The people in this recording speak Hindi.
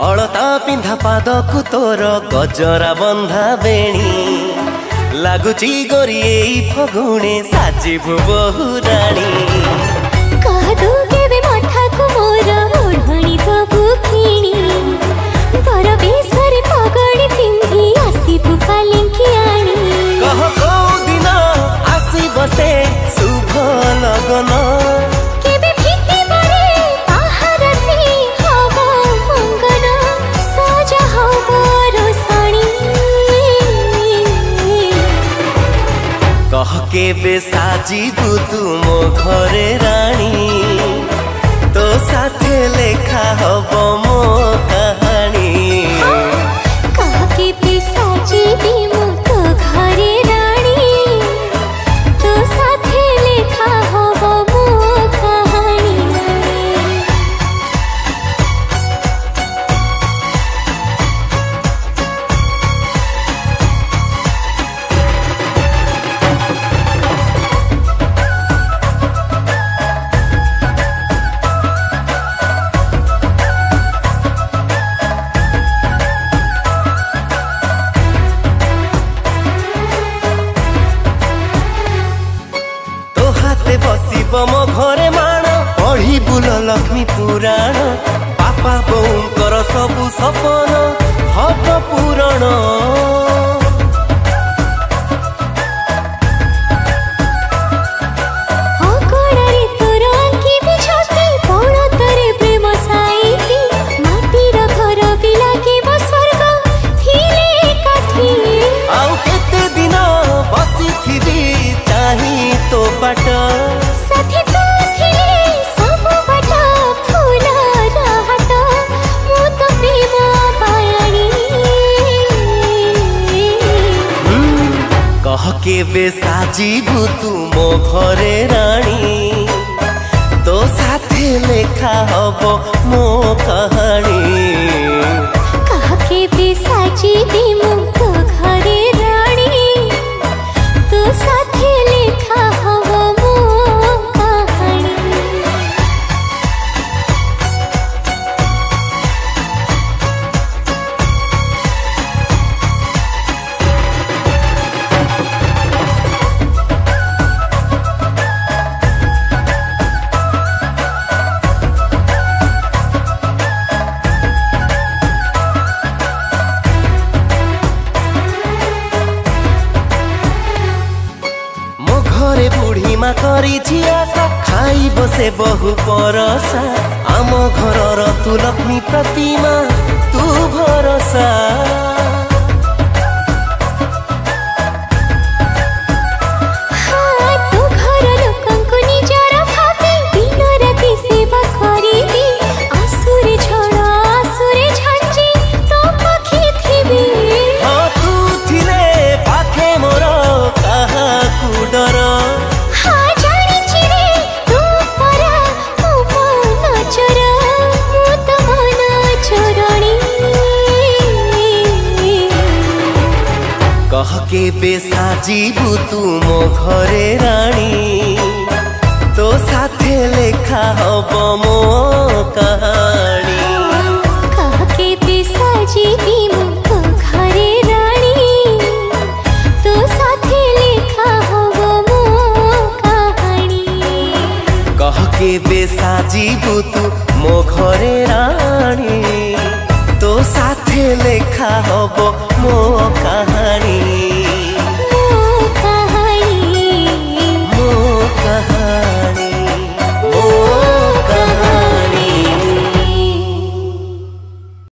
अलता पिंधा पादकु तोर गजरा बंधा बेणी लगुची गोरी फगुणे साजिबु बहुराणी कहदु केबे मठाकु मोर ओढ़णी दबु किणी बर बेसरे पगड़ी पिंधी आसीबु पालिंकी आणी कह को दिन आसीब से शुभ लगन कह केबे साजिबु तू मो घरे रानी तो साथे लेखा हब मो कहानी कह केबे साजिबी मो तो घरे रानी तो साथे लेखा हब मो कहानी बसिब मो घरे माण पढ़ी बुल लक्ष्मी पुराण बापा बोऊंकर सबु सपन हब पूरण आउ केते दिन बसिथिबी चाही तो बाट साथी तो थिले सब बाट फूल रहत मु तो प्रेम पायणी कह केबे साजिबु तू मो घरे रानी तो साथे लेखा हब मो कहानी कह केबे साजिबी मु तो घरे रानी तो साथे लेखा हब मो कहानी घरे बुढ़ी मा करी झियासा खाई बसे बहु परसा आम घरर तू लक्ष्मी प्रतिमा तू भरसा तू घर लोकंको निजर भाबी दिन राति सेवा करिबी आसुरे झड़ आसुरे झंझी तो पाखी थिबी हाँ तू थिले पाखे मोर कहा कुडर हाँ जानिछि रे तू परा मो मन चोर मु तो मन चोरणी कह केबे साजिबु तू मो घरे रानी तो साथे लेखा हब मो कहानी कह केबे साजिबी मु तो घरे रानी तो साथे लेखा हब मो कहानी कह केबे साजिबु तू मो घरे रानी तो साथे लेखा हब मो कहानी।